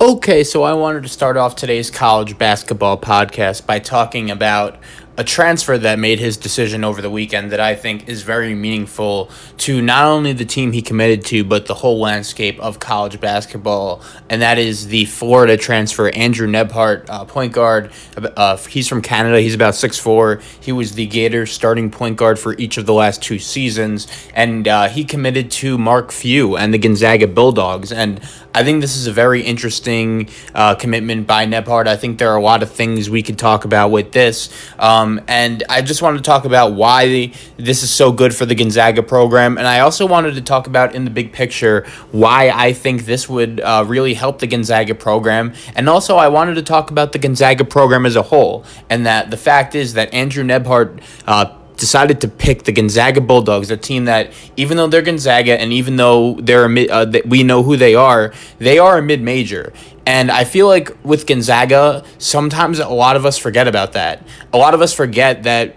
Okay, so I wanted to start off today's college basketball podcast by talking about a transfer that made his decision over the weekend that I think is very meaningful to not only the team he committed to, but the whole landscape of college basketball, and that is the Florida transfer, Andrew Nebhart, point guard. He's from Canada. He's about 6'4". He was the Gators starting point guard for each of the last two seasons, and he committed to Mark Few and the Gonzaga Bulldogs, and I think this is a very interesting commitment by Nebhart. I think there are a lot of things we could talk about with this. And I just wanted to talk about why this is so good for the Gonzaga program. And I also wanted to talk about, in the big picture, why I think this would really help the Gonzaga program. And also, I wanted to talk about the Gonzaga program as a whole. And that the fact is that Andrew Nebhart decided to pick the Gonzaga Bulldogs, a team that, even though they're Gonzaga and even though they're we know who they are a mid-major. And I feel like with Gonzaga, sometimes a lot of us forget about that. A lot of us forget that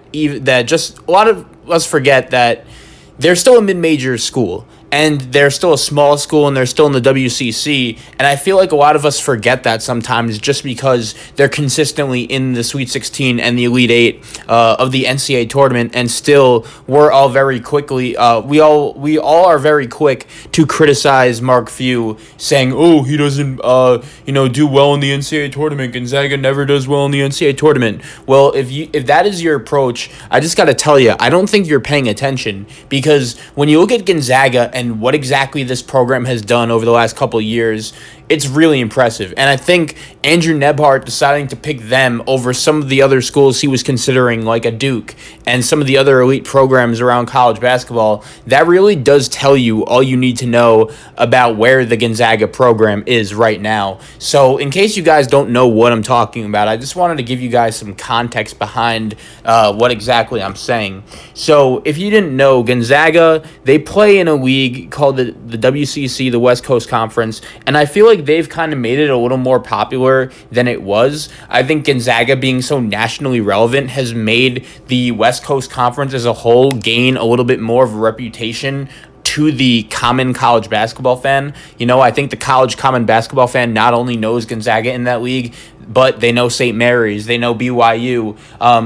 they're still a mid-major school. And they're still a small school, and they're still in the WCC. And I feel like a lot of us forget that sometimes just because they're consistently in the Sweet 16 and the Elite Eight of the NCAA tournament. And still, we're all very quickly, we all are very quick to criticize Mark Few, saying, "Oh, he doesn't, do well in the NCAA tournament. Gonzaga never does well in the NCAA tournament." Well, if that is your approach, I just got to tell you, I don't think you're paying attention, because when you look at Gonzaga and what exactly this program has done over the last couple of years, it's really impressive. And I think Andrew Nebhart deciding to pick them over some of the other schools he was considering, like a Duke and some of the other elite programs around college basketball, that really does tell you all you need to know about where the Gonzaga program is right now. So in case you guys don't know what I'm talking about, I just wanted to give you guys some context behind what exactly I'm saying. So if you didn't know, Gonzaga, they play in a league called the WCC, the West Coast Conference, and I feel like they've kind of made it a little more popular than it was. I think Gonzaga being so nationally relevant has made the West Coast Conference as a whole gain a little bit more of a reputation to the common college basketball fan. I think the college common basketball fan not only knows Gonzaga in that league, but they know St. Mary's, they know BYU,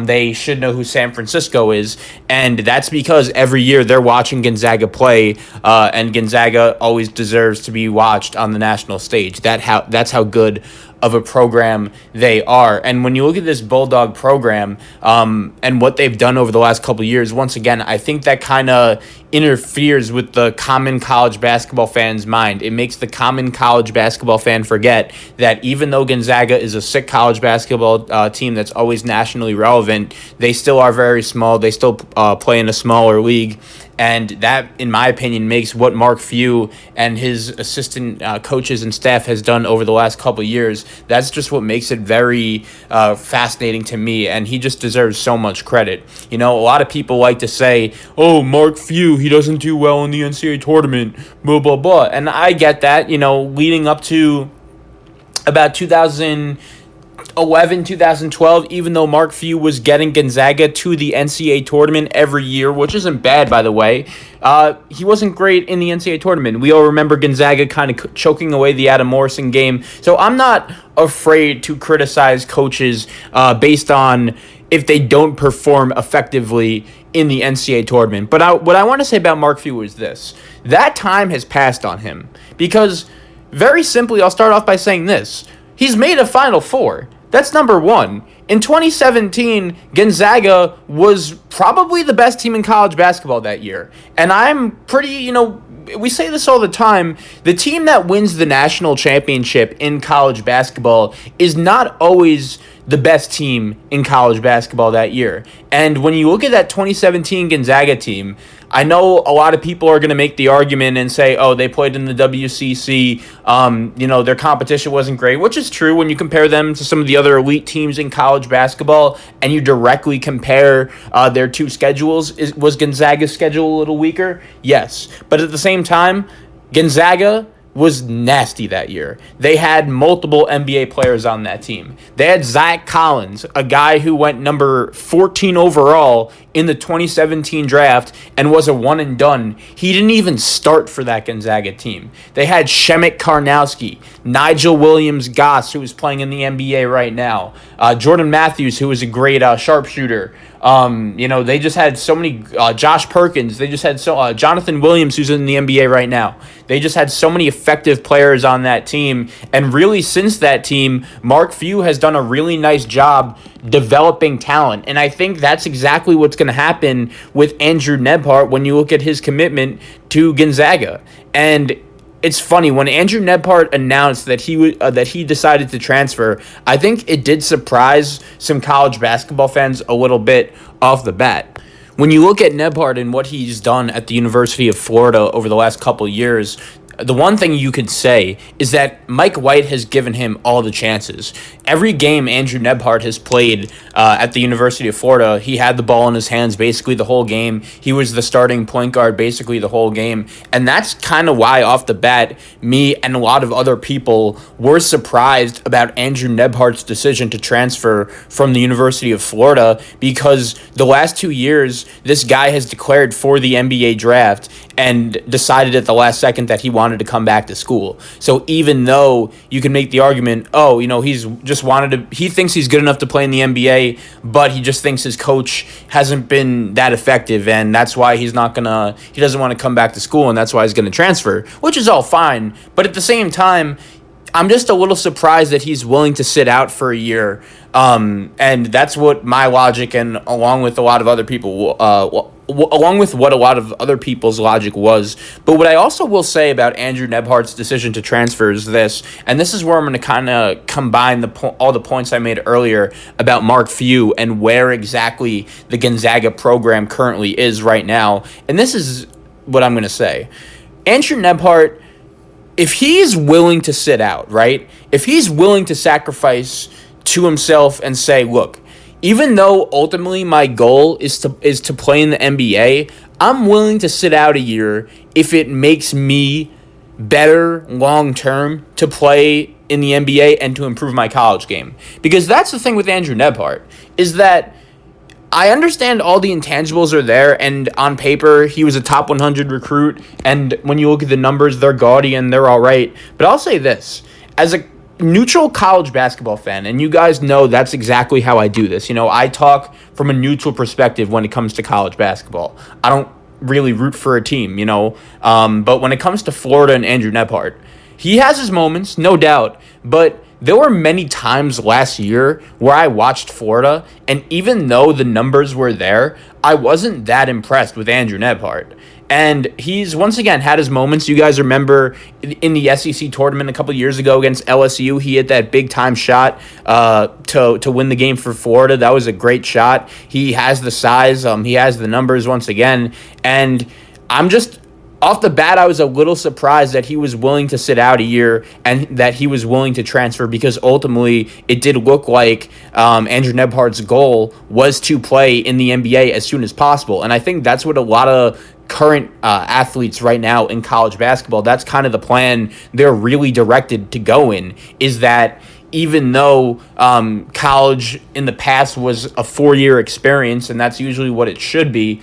they should know who San Francisco is, and that's because every year they're watching Gonzaga play, and Gonzaga always deserves to be watched on the national stage. That's how good of a program they are. And when you look at this Bulldog program and what they've done over the last couple of years, once again, I think that kind of interferes with the common college basketball fan's mind. It makes the common college basketball fan forget that even though Gonzaga is a sick college basketball team that's always nationally relevant, they still are very small. They still play in a smaller league. And that, in my opinion, makes what Mark Few and his assistant coaches and staff has done over the last couple of years, that's just what makes it very fascinating to me, and he just deserves so much credit. A lot of people like to say, "Oh, Mark Few, he doesn't do well in the NCAA tournament, blah, blah, blah." And I get that, leading up to about 2011, 2012, even though Mark Few was getting Gonzaga to the NCAA tournament every year, which isn't bad, by the way, he wasn't great in the NCAA tournament. We all remember Gonzaga kind of choking away the Adam Morrison game. So I'm not afraid to criticize coaches based on if they don't perform effectively in the NCAA tournament. But what I want to say about Mark Few is this. That time has passed on him, because very simply, I'll start off by saying this. He's made a Final Four. That's number one. In 2017, Gonzaga was probably the best team in college basketball that year. And I'm pretty, we say this all the time, the team that wins the national championship in college basketball is not always the best team in college basketball that year. And when you look at that 2017 Gonzaga team, I know a lot of people are going to make the argument and say, "Oh, they played in the WCC, their competition wasn't great," which is true when you compare them to some of the other elite teams in college basketball and you directly compare their two schedules. Was Gonzaga's schedule a little weaker? Yes. But at the same time, Gonzaga was nasty that year. They had multiple NBA players on that team. They had Zach Collins, a guy who went number 14 overall in the 2017 draft and was a one and done. He didn't even start for that Gonzaga team. They had Shemek Karnowski, Nigel Williams-Goss, who is playing in the NBA right now, Jordan Matthews, who was a great sharpshooter. They just had so many, Josh Perkins, they just had Jonathan Williams, who's in the NBA right now. They just had so many effective players on that team. And really, since that team, Mark Few has done a really nice job developing talent. And I think that's exactly what's going to happen with Andrew Nembhard when you look at his commitment to Gonzaga. And it's funny, when Andrew Nembhard announced that he decided to transfer, I think it did surprise some college basketball fans a little bit off the bat. When you look at Nembhard and what he's done at the University of Florida over the last couple years, the one thing you could say is that Mike White has given him all the chances. Every game Andrew Nembhard has played at the University of Florida, he had the ball in his hands basically the whole game. He was the starting point guard basically the whole game. And that's kind of why, off the bat, me and a lot of other people were surprised about Andrew Nembhard's decision to transfer from the University of Florida, because the last 2 years, this guy has declared for the NBA draft and decided at the last second that he wanted to come back to school. So even though you can make the argument, he thinks he's good enough to play in the NBA, but he just thinks his coach hasn't been that effective, and that's why he doesn't want to come back to school, and that's why he's going to transfer, which is all fine. But at the same time, I'm just a little surprised that he's willing to sit out for a year. And that's what my logic, and along with a lot of other people, along with what a lot of other people's logic was. But what I also will say about Andrew Nembhard's decision to transfer is this, and this is where I'm going to kind of combine all the points I made earlier about Mark Few and where exactly the Gonzaga program currently is right now. And this is what I'm going to say. Andrew Nembhard, if he's willing to sit out, right? If he's willing to sacrifice to himself and say, look, even though ultimately my goal is to play in the NBA, I'm willing to sit out a year if it makes me better long term to play in the NBA and to improve my college game. Because that's the thing with Andrew Nembhard, is that I understand all the intangibles are there, and on paper, he was a top 100 recruit, and when you look at the numbers, they're gaudy and they're all right. But I'll say this, as a neutral college basketball fan, and you guys know that's exactly how I do this. I talk from a neutral perspective when it comes to college basketball. I don't really root for a team, but when it comes to Florida and Andrew Nembhard, he has his moments, no doubt, but there were many times last year where I watched Florida, and even though the numbers were there, I wasn't that impressed with Andrew Nembhard. And he's, once again, had his moments. You guys remember in the SEC tournament a couple years ago against LSU, he hit that big-time shot to win the game for Florida. That was a great shot. He has the size. He has the numbers once again. And I'm just, off the bat, I was a little surprised that he was willing to sit out a year and that he was willing to transfer, because ultimately it did look like Andrew Nembhard's goal was to play in the NBA as soon as possible. And I think that's what a lot of current athletes right now in college basketball, that's kind of the plan they're really directed to go in, is that even though college in the past was a 4-year experience, and that's usually what it should be,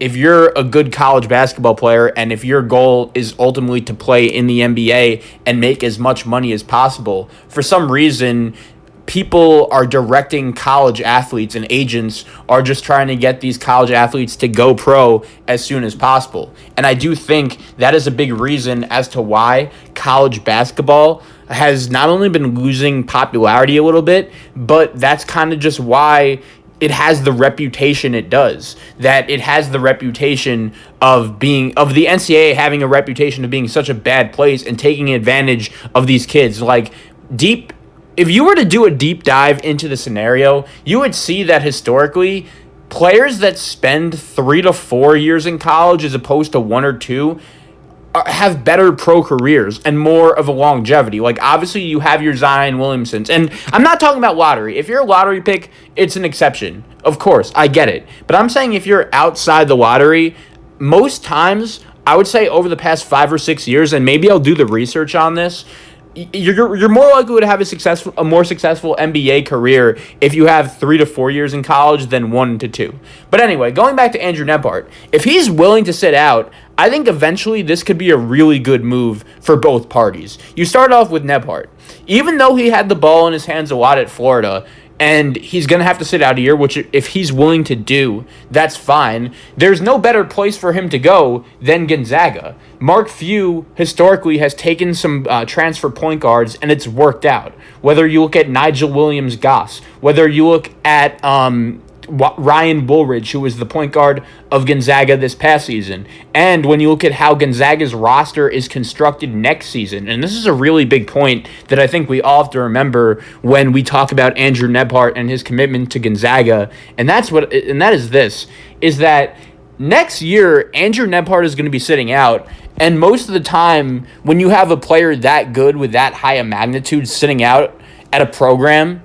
if you're a good college basketball player and if your goal is ultimately to play in the NBA and make as much money as possible, for some reason, people are directing college athletes, and agents are just trying to get these college athletes to go pro as soon as possible. And I do think that is a big reason as to why college basketball has not only been losing popularity a little bit, but that's kind of just why it has the reputation it does. That it has the reputation of the NCAA having a reputation of being such a bad place and taking advantage of these kids. If you were to do a deep dive into the scenario, you would see that historically, players that spend 3 to 4 years in college as opposed to 1 or 2 have better pro careers and more of a longevity. Like, obviously, you have your Zion Williamsons. And I'm not talking about lottery. If you're a lottery pick, it's an exception. Of course, I get it. But I'm saying if you're outside the lottery, most times I would say over the past 5 or 6 years, and maybe I'll do the research on this, you're more likely to have a more successful NBA career if you have 3 to 4 years in college than 1 to 2. But anyway, going back to Andrew Nebhart, if he's willing to sit out, I think eventually this could be a really good move for both parties. You start off with Nebhart. Even though he had the ball in his hands a lot at Florida, and he's going to have to sit out a year, which if he's willing to do, that's fine. There's no better place for him to go than Gonzaga. Mark Few historically has taken some transfer point guards, and it's worked out. Whether you look at Nigel Williams-Goss, whether you look at Ryan Woolridge, who was the point guard of Gonzaga this past season. And when you look at how Gonzaga's roster is constructed next season, and this is a really big point that I think we all have to remember when we talk about Andrew Nebhart and his commitment to Gonzaga, and that is that next year Andrew Nebhart is going to be sitting out, and most of the time when you have a player that good with that high a magnitude sitting out at a program,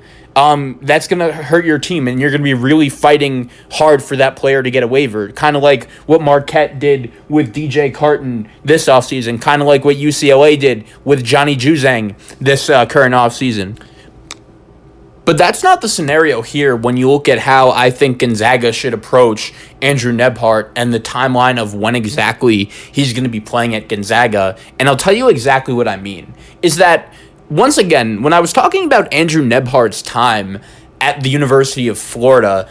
that's going to hurt your team, and you're going to be really fighting hard for that player to get a waiver. Kind of like what Marquette did with DJ Carton this offseason, kind of like what UCLA did with Johnny Juzang this current offseason. But that's not the scenario here when you look at how I think Gonzaga should approach Andrew Nebhart and the timeline of when exactly he's going to be playing at Gonzaga. And I'll tell you exactly what I mean, is that once again, when I was talking about Andrew Nebhart's time at the University of Florida,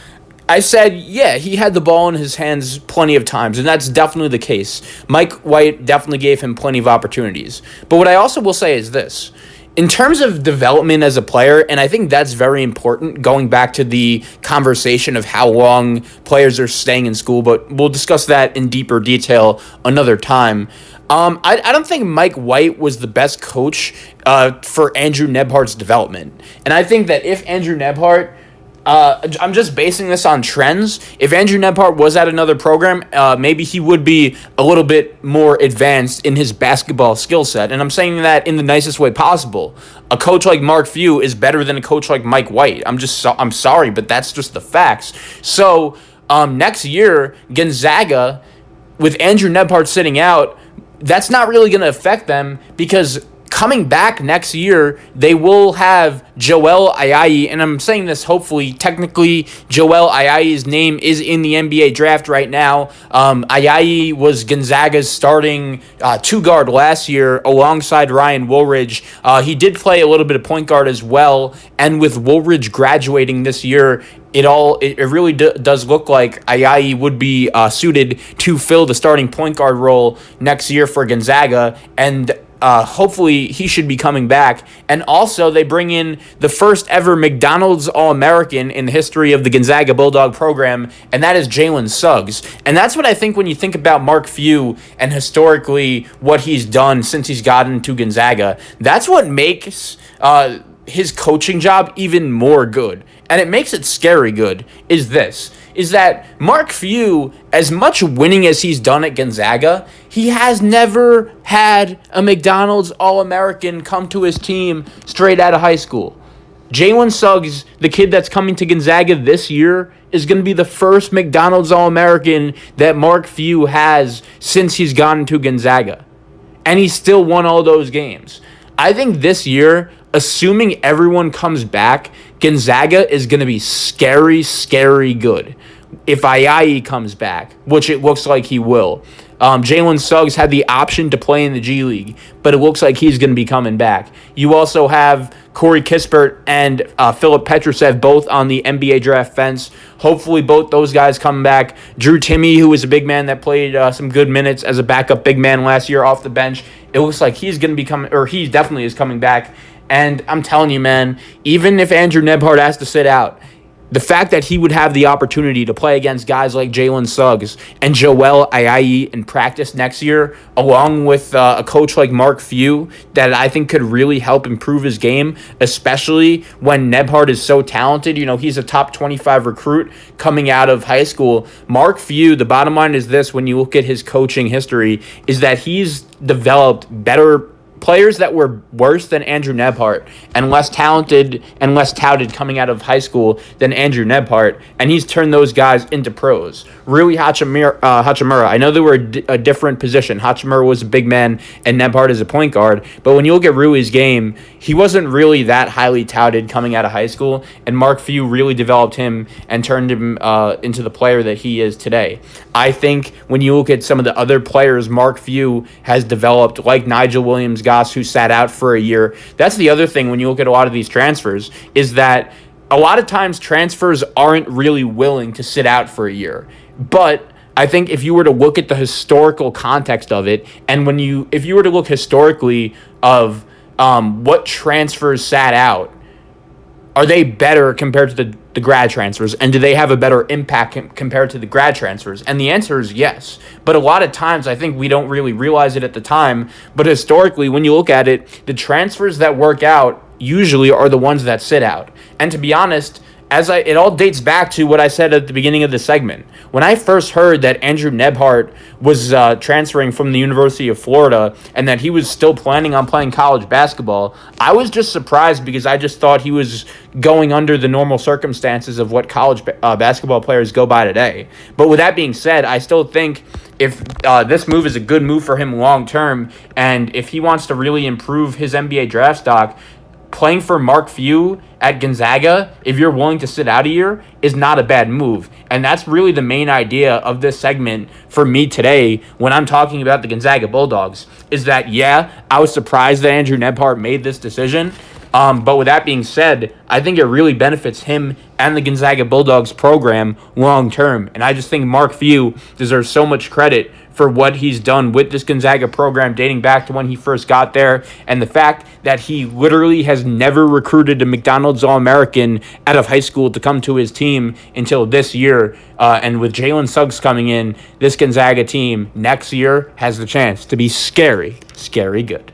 I said, yeah, he had the ball in his hands plenty of times, and that's definitely the case. Mike White definitely gave him plenty of opportunities. But what I also will say is this. In terms of development as a player, and I think that's very important, going back to the conversation of how long players are staying in school, but we'll discuss that in deeper detail another time. I don't think Mike White was the best coach for Andrew Nebhart's development. And I think that if Andrew Nebhart, I'm just basing this on trends, if Andrew Nebhart was at another program, maybe he would be a little bit more advanced in his basketball skill set. And I'm saying that in the nicest way possible. A coach like Mark Few is better than a coach like Mike White. I'm sorry, but that's just the facts. So next year, Gonzaga, with Andrew Nebhart sitting out, that's not really going to affect them because coming back next year, they will have Joel Ayayi, and I'm saying this hopefully, technically, Joel Ayayi's name is in the NBA draft right now. Ayayi was Gonzaga's starting two-guard last year alongside Ryan Woolridge. He did play a little bit of point guard as well, and with Woolridge graduating this year, it really does look like Ayayi would be suited to fill the starting point guard role next year for Gonzaga, and hopefully he should be coming back. And also they bring in the first ever McDonald's All-American in the history of the Gonzaga Bulldog program, and that is Jalen Suggs. And that's what I think when you think about Mark Few and historically what he's done since he's gotten to Gonzaga. That's what makes his coaching job even more good, and it makes it scary good, is that Mark Few, as much winning as he's done at Gonzaga, he has never had a McDonald's All-American come to his team straight out of high school. Jalen Suggs, the kid that's coming to Gonzaga this year, is going to be the first McDonald's All-American that Mark Few has since he's gotten to Gonzaga. And he still won all those games. I think this year, assuming everyone comes back, Gonzaga is going to be scary, scary good. If Ayayi comes back, which it looks like he will. Jalen Suggs had the option to play in the G League, but it looks like he's going to be coming back. You also have Corey Kispert and Filip Petrusev both on the NBA draft fence. Hopefully both those guys come back. Drew Timme, who is a big man that played some good minutes as a backup big man last year off the bench, it looks like he's going to be coming, or he definitely is coming back. And I'm telling you, man, even if Andrew Nebhart has to sit out, the fact that he would have the opportunity to play against guys like Jalen Suggs and Joel Ayayi in practice next year, along with a coach like Mark Few, that I think could really help improve his game, especially when Nebhart is so talented. You know, he's a top 25 recruit coming out of high school. Mark Few, the bottom line is this, when you look at his coaching history, is that he's developed better players that were worse than Andrew Nebhart and less talented and less touted coming out of high school than Andrew Nebhart, and he's turned those guys into pros. Rui Hachimura, I know they were a different position. Hachimura was a big man and Nebhart is a point guard, but when you look at Rui's game, he wasn't really that highly touted coming out of high school, and Mark Few really developed him and turned him into the player that he is today. I think when you look at some of the other players Mark Few has developed, like Nigel Williams-Goss, who sat out for a year, that's the other thing when you look at a lot of these transfers, is that a lot of times transfers aren't really willing to sit out for a year. But I think if you were to look at the historical context of it, and if you were to look historically of what transfers sat out, are they better compared to the grad transfers? And do they have a better impact compared to the grad transfers? And the answer is yes. But a lot of times, I think we don't really realize it at the time. But historically, when you look at it, the transfers that work out usually are the ones that sit out. And to be honest, it all dates back to what I said at the beginning of the segment. When I first heard that Andrew Nebhart was transferring from the University of Florida and that he was still planning on playing college basketball, I was just surprised because I just thought he was going under the normal circumstances of what college basketball players go by today. But with that being said, I still think if this move is a good move for him long term, and if he wants to really improve his NBA draft stock, playing for Mark Few at Gonzaga, if you're willing to sit out a year, is not a bad move. And that's really the main idea of this segment for me today when I'm talking about the Gonzaga Bulldogs, is that, yeah, I was surprised that Andrew Nebhart made this decision. But with that being said, I think it really benefits him and the Gonzaga Bulldogs program long term. And I just think Mark Few deserves so much credit for what he's done with this Gonzaga program dating back to when he first got there, and the fact that he literally has never recruited a McDonald's All-American out of high school to come to his team until this year. And with Jalen Suggs coming in, this Gonzaga team next year has the chance to be scary, scary good.